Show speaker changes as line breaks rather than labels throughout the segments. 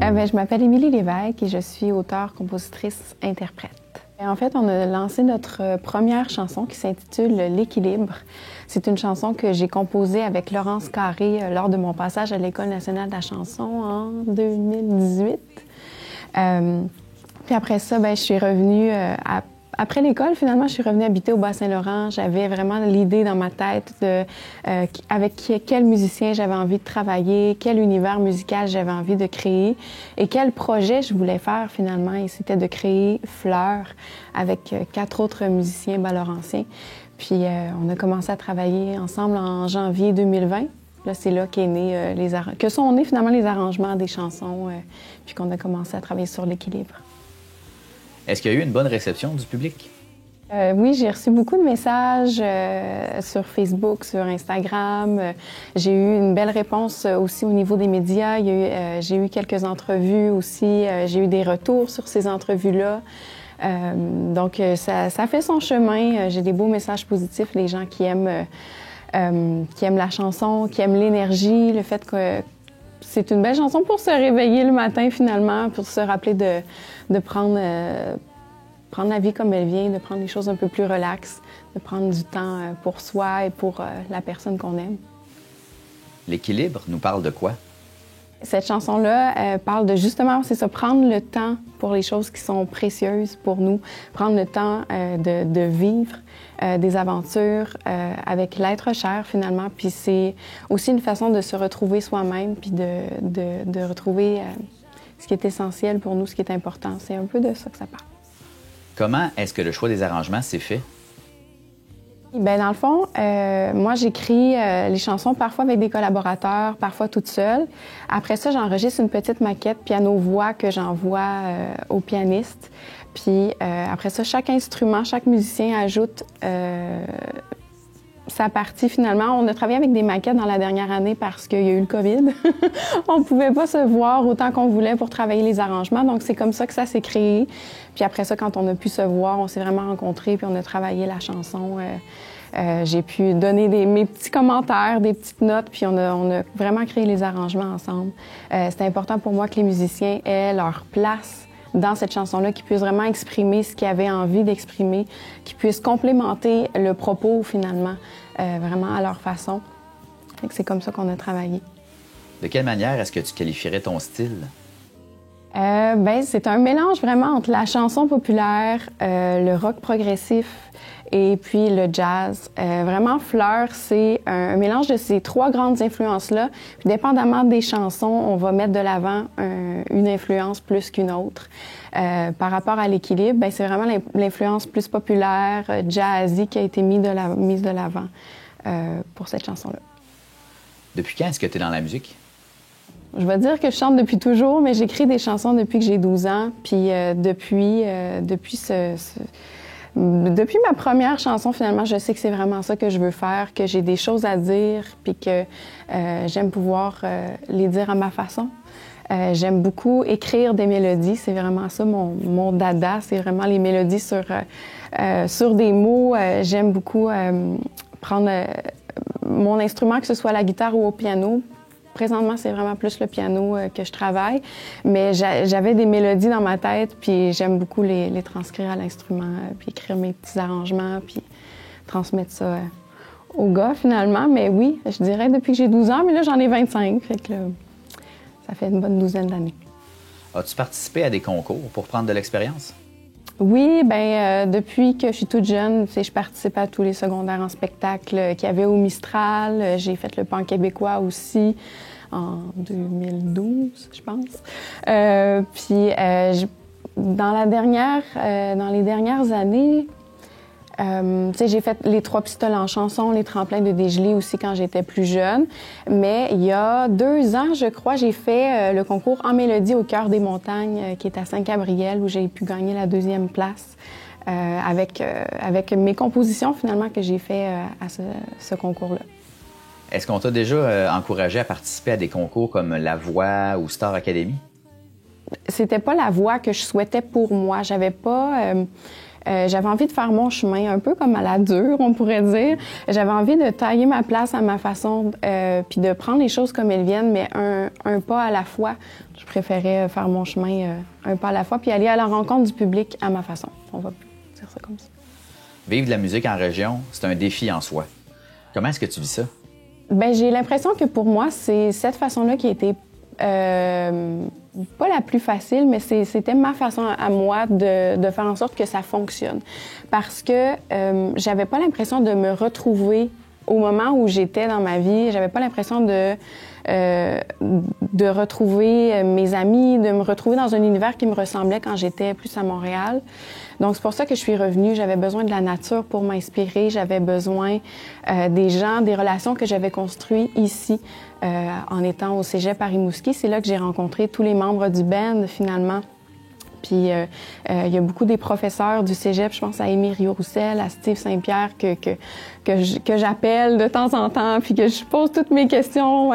Je m'appelle Émilie Lévesque et je suis auteure, compositrice, interprète. En fait, on a lancé notre première chanson qui s'intitule « L'équilibre ». C'est une chanson que j'ai composée avec Laurence Carré lors de mon passage à l'École nationale de la chanson en 2018. Puis après ça, je suis revenue après l'école, finalement, je suis revenue habiter au Bas-Saint-Laurent. J'avais vraiment l'idée dans ma tête de avec quel musicien j'avais envie de travailler, quel univers musical j'avais envie de créer et quel projet je voulais faire finalement. Et c'était de créer Fleur avec 4 autres musiciens bas-laurentiens. Puis on a commencé à travailler ensemble en janvier 2020. Là, c'est là qu'est né que sont nés finalement les arrangements des chansons, puis qu'on a commencé à travailler sur l'équilibre.
Est-ce qu'il y a eu une bonne réception du public?
Oui, j'ai reçu beaucoup de messages sur Facebook, sur Instagram. J'ai eu une belle réponse aussi au niveau des médias. J'ai eu quelques entrevues aussi. J'ai eu des retours sur ces entrevues-là. Donc, ça fait son chemin. J'ai des beaux messages positifs, les gens qui aiment la chanson, qui aiment l'énergie, le fait que c'est une belle chanson pour se réveiller le matin, finalement, pour se rappeler de prendre la vie comme elle vient, de prendre les choses un peu plus relaxes, de prendre du temps pour soi et pour la personne qu'on aime.
L'équilibre nous parle de quoi?
Cette chanson-là parle de justement, c'est ça, prendre le temps pour les choses qui sont précieuses pour nous, prendre le temps de vivre des aventures avec l'être cher finalement. Puis c'est aussi une façon de se retrouver soi-même, puis de retrouver ce qui est essentiel pour nous, ce qui est important. C'est un peu de ça que ça parle.
Comment est-ce que le choix des arrangements s'est fait?
Bien, dans le fond, moi, j'écris les chansons parfois avec des collaborateurs, parfois toute seule. Après ça, j'enregistre une petite maquette piano-voix que j'envoie au pianiste. Puis après ça, chaque instrument, chaque musicien ajoute sa partie finalement. On a travaillé avec des maquettes dans la dernière année parce qu'il y a eu le COVID. On ne pouvait pas se voir autant qu'on voulait pour travailler les arrangements. Donc, c'est comme ça que ça s'est créé. Puis après ça, quand on a pu se voir, on s'est vraiment rencontrés puis on a travaillé la chanson. J'ai pu donner mes petits commentaires, des petites notes, puis on a vraiment créé les arrangements ensemble. C'était important pour moi que les musiciens aient leur place dans cette chanson-là, qu'ils puissent vraiment exprimer ce qu'ils avaient envie d'exprimer, qu'ils puissent complémenter le propos, finalement, vraiment à leur façon. C'est comme ça qu'on a travaillé.
De quelle manière est-ce que tu qualifierais ton style?
C'est un mélange vraiment entre la chanson populaire, le rock progressif et puis le jazz. Vraiment, Fleur, c'est un mélange de ces 3 grandes influences-là. Puis, dépendamment des chansons, on va mettre de l'avant une influence plus qu'une autre. Par rapport à l'équilibre, c'est vraiment l'influence plus populaire, jazzy, qui a été mise de l'avant pour cette chanson-là. Depuis quand est-ce que tu es dans la musique? Je vais dire que je chante depuis toujours, mais j'écris des chansons depuis que j'ai 12 ans. Puis depuis ma première chanson, finalement, je sais que c'est vraiment ça que je veux faire, que j'ai des choses à dire, puis que j'aime pouvoir les dire à ma façon. J'aime beaucoup écrire des mélodies. C'est vraiment ça, mon dada. C'est vraiment les mélodies sur des mots. J'aime beaucoup prendre mon instrument, que ce soit la guitare ou au piano. Présentement, c'est vraiment plus le piano que je travaille, mais j'avais des mélodies dans ma tête, puis j'aime beaucoup les transcrire à l'instrument, puis écrire mes petits arrangements, puis transmettre ça aux gars, finalement. Mais oui, je dirais depuis que j'ai 12 ans, mais là, j'en ai 25, fait que là, ça fait une bonne douzaine d'années.
As-tu participé à des concours pour prendre de l'expérience?
Oui, depuis que je suis toute jeune, je participe à tous les secondaires en spectacle qu'il y avait au Mistral. J'ai fait le Pan québécois aussi en 2012, je pense. Dans les dernières années, j'ai fait les 3 pistoles en chanson, les tremplins de dégelé aussi quand j'étais plus jeune. Mais il y a 2 ans, je crois, j'ai fait le concours en mélodie au cœur des montagnes qui est à Saint-Gabriel, où j'ai pu gagner la 2e place avec mes compositions finalement que j'ai fait à ce concours-là.
Est-ce qu'on t'a déjà encouragé à participer à des concours comme La Voix ou Star Academy?
C'était pas la voix que je souhaitais pour moi. J'avais pas J'avais envie de faire mon chemin, un peu comme à la dure, on pourrait dire. J'avais envie de tailler ma place à ma façon, puis de prendre les choses comme elles viennent, mais un pas à la fois. Je préférais faire mon chemin un pas à la fois, puis aller à la rencontre du public à ma façon. On va dire ça comme ça.
Vivre de la musique en région, c'est un défi en soi. Comment est-ce que tu vis ça?
Bien, j'ai l'impression que pour moi, c'est cette façon-là qui a été pas la plus facile, mais c'était ma façon à moi de faire en sorte que ça fonctionne. Parce que j'avais pas l'impression de me retrouver au moment où j'étais dans ma vie. J'avais pas l'impression de retrouver mes amis, de me retrouver dans un univers qui me ressemblait quand j'étais plus à Montréal. Donc, c'est pour ça que je suis revenue. J'avais besoin de la nature pour m'inspirer. J'avais besoin des gens, des relations que j'avais construites ici en étant au Cégep à Rimouski. C'est là que j'ai rencontré tous les membres du band, finalement. Puis, il y a beaucoup des professeurs du Cégep, je pense à Émile Rio-Roussel, à Steve Saint-Pierre, que j'appelle de temps en temps, puis que je pose toutes mes questions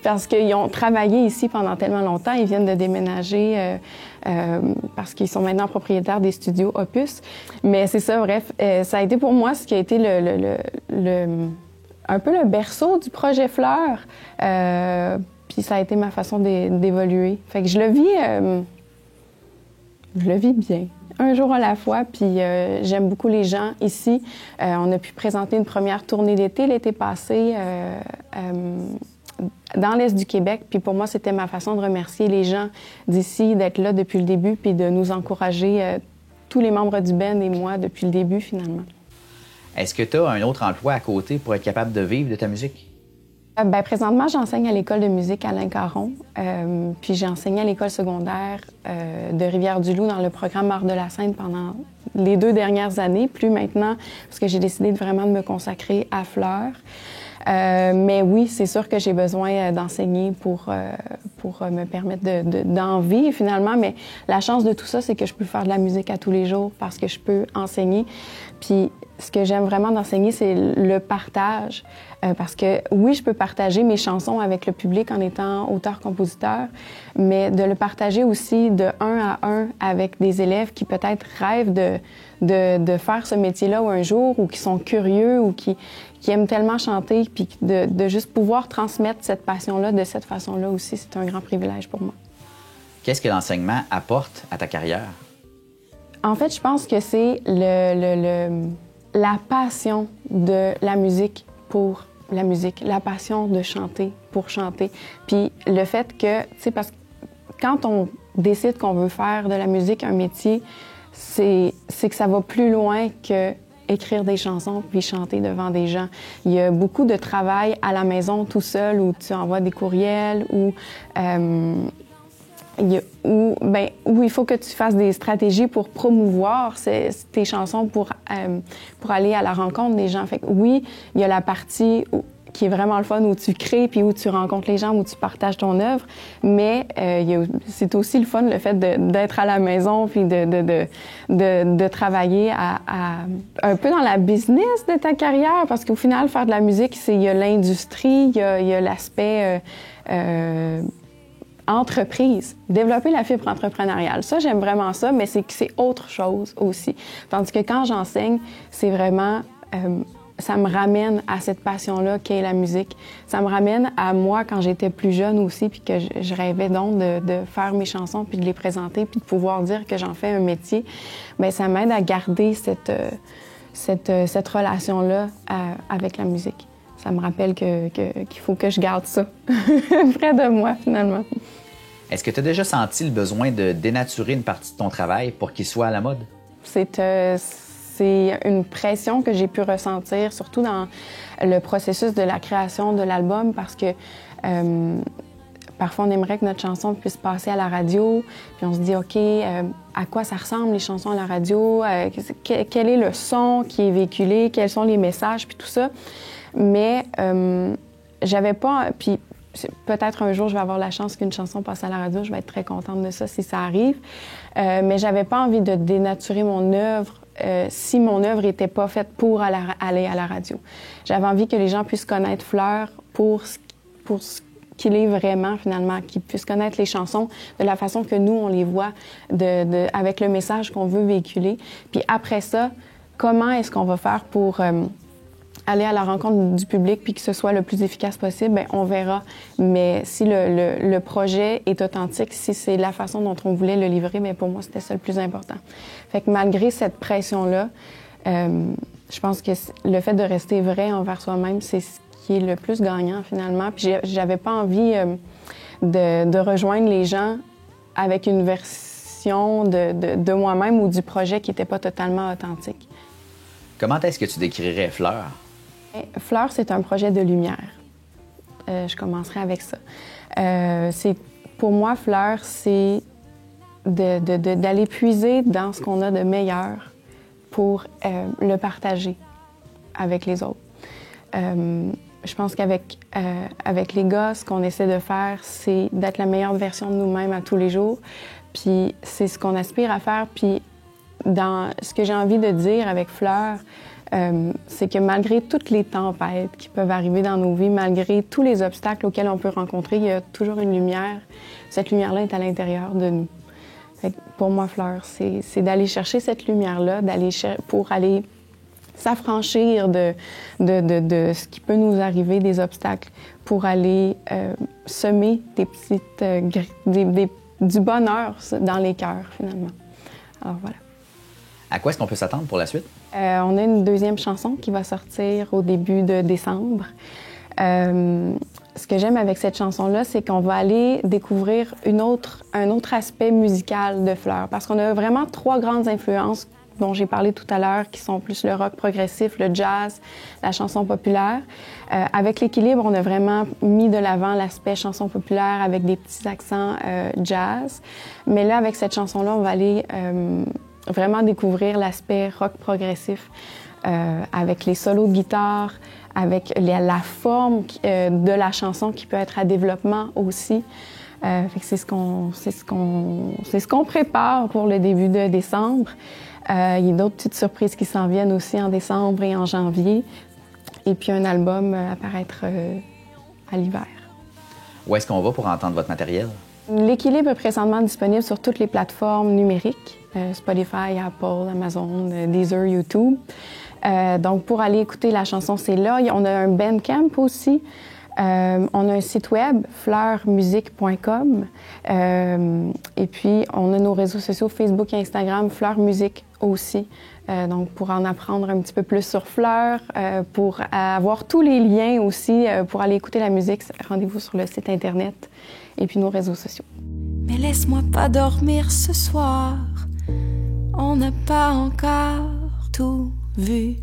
parce qu'ils ont travaillé ici pendant tellement longtemps. Ils viennent de déménager parce qu'ils sont maintenant propriétaires des studios Opus. Mais c'est ça, bref, ça a été pour moi ce qui a été un peu le berceau du projet Fleur. Puis ça a été ma façon d'évoluer. Fait que je le vis bien, un jour à la fois, puis j'aime beaucoup les gens ici. On a pu présenter une première tournée d'été l'été passé dans l'Est du Québec, puis pour moi, c'était ma façon de remercier les gens d'ici, d'être là depuis le début, puis de nous encourager, tous les membres du band et moi, depuis le début, finalement.
Est-ce que tu as un autre emploi à côté pour être capable de vivre de ta musique?
Bien, présentement, j'enseigne à l'école de musique Alain Caron, puis j'ai enseigné à l'école secondaire de Rivière-du-Loup dans le programme Art de la scène pendant les 2 dernières années, plus maintenant, parce que j'ai décidé vraiment de me consacrer à Fleur. Mais oui, c'est sûr que j'ai besoin d'enseigner pour me permettre d'en vivre finalement. Mais la chance de tout ça, c'est que je peux faire de la musique à tous les jours parce que je peux enseigner. Puis ce que j'aime vraiment d'enseigner, c'est le partage. Parce que oui, je peux partager mes chansons avec le public en étant auteur-compositeur, mais de le partager aussi de 1 à 1 avec des élèves qui peut-être rêvent de faire ce métier-là un jour, ou qui sont curieux, ou qui aiment tellement chanter, puis de juste pouvoir transmettre cette passion-là de cette façon-là aussi, c'est un grand privilège pour moi.
Qu'est-ce que l'enseignement apporte à ta carrière?
En fait, je pense que c'est la passion de la musique pour la musique, la passion de chanter pour chanter. Puis le fait que, tu sais, parce que quand on décide qu'on veut faire de la musique un métier, c'est que ça va plus loin que écrire des chansons puis chanter devant des gens. Il y a beaucoup de travail à la maison tout seul, où tu envoies des courriels, où il faut que tu fasses des stratégies pour promouvoir tes chansons pour aller à la rencontre des gens. Fait que oui, il y a la partie qui est vraiment le fun, où tu crées puis où tu rencontres les gens, où tu partages ton œuvre, mais c'est aussi le fun, le fait d'être à la maison puis de travailler un peu dans la business de ta carrière, parce qu'au final, faire de la musique, il y a l'industrie, il y a l'aspect entreprise, développer la fibre entrepreneuriale. Ça, j'aime vraiment ça, mais c'est autre chose aussi. Tandis que quand j'enseigne, c'est vraiment... ça me ramène à cette passion-là qu'est la musique. Ça me ramène à moi quand j'étais plus jeune aussi, puis que je rêvais donc de faire mes chansons, puis de les présenter, puis de pouvoir dire que j'en fais un métier. Bien, ça m'aide à garder cette relation-là avec la musique. Ça me rappelle qu'il faut que je garde ça près de moi, finalement.
Est-ce que tu as déjà senti le besoin de dénaturer une partie de ton travail pour qu'il soit à la mode?
C'est une pression que j'ai pu ressentir, surtout dans le processus de la création de l'album, parce que parfois on aimerait que notre chanson puisse passer à la radio, puis on se dit, OK, à quoi ça ressemble les chansons à la radio? Quel est le son qui est véhiculé? Quels sont les messages? Puis tout ça. Mais j'avais pas... Puis peut-être un jour, je vais avoir la chance qu'une chanson passe à la radio. Je vais être très contente de ça si ça arrive. Mais j'avais pas envie de dénaturer mon œuvre si mon œuvre n'était pas faite pour aller à la radio. J'avais envie que les gens puissent connaître Fleur pour qu'il est vraiment, finalement, qu'il puisse connaître les chansons de la façon que nous, on les voit, avec le message qu'on veut véhiculer. Puis après ça, comment est-ce qu'on va faire pour aller à la rencontre du public puis que ce soit le plus efficace possible? Bien, on verra. Mais si le projet est authentique, si c'est la façon dont on voulait le livrer, bien, pour moi, c'était ça le plus important. Fait que malgré cette pression-là, je pense que le fait de rester vrai envers soi-même, c'est ce qui est le plus gagnant, finalement. Puis j'avais pas envie de rejoindre les gens avec une version de moi-même ou du projet qui n'était pas totalement authentique.
Comment est-ce que tu décrirais Fleur?
Fleur, c'est un projet de lumière. Je commencerai avec ça. Pour moi, Fleur, c'est d'aller puiser dans ce qu'on a de meilleur pour le partager avec les autres. Je pense qu'avec les gars, ce qu'on essaie de faire, c'est d'être la meilleure version de nous-mêmes à tous les jours. Puis c'est ce qu'on aspire à faire. Puis dans ce que j'ai envie de dire avec Fleur, c'est que malgré toutes les tempêtes qui peuvent arriver dans nos vies, malgré tous les obstacles auxquels on peut rencontrer, il y a toujours une lumière. Cette lumière-là est à l'intérieur de nous. Fait que pour moi, Fleur, c'est d'aller chercher cette lumière-là, pour aller s'affranchir de ce qui peut nous arriver, des obstacles, pour aller semer des petites du bonheur dans les cœurs, finalement. Alors voilà.
À quoi est-ce qu'on peut s'attendre pour la suite?
On a une deuxième chanson qui va sortir au début de décembre. Ce que j'aime avec cette chanson-là, c'est qu'on va aller découvrir un autre aspect musical de Fleur, parce qu'on a vraiment 3 grandes influences dont j'ai parlé tout à l'heure, qui sont plus le rock progressif, le jazz, la chanson populaire. Avec l'équilibre, on a vraiment mis de l'avant l'aspect chanson populaire avec des petits accents jazz. Mais là, avec cette chanson-là, on va aller vraiment découvrir l'aspect rock progressif avec les solos de guitare, avec la forme de la chanson qui peut être à développement aussi. Fait que c'est ce qu'on prépare pour le début de décembre. Il y a d'autres petites surprises qui s'en viennent aussi en décembre et en janvier. Et puis un album à paraître à l'hiver.
Où est-ce qu'on va pour entendre votre matériel?
L'équilibre est présentement disponible sur toutes les plateformes numériques, Spotify, Apple, Amazon, Deezer, YouTube. Donc pour aller écouter la chanson, c'est là. On a un Bandcamp aussi. On a un site web, fleurmusique.com. Et puis, on a nos réseaux sociaux, Facebook et Instagram, Fleur Musique aussi. Donc, pour en apprendre un petit peu plus sur Fleur, pour avoir tous les liens aussi, pour aller écouter la musique, rendez-vous sur le site Internet et puis nos réseaux sociaux.
Mais laisse-moi pas dormir ce soir, on n'a pas encore tout vu.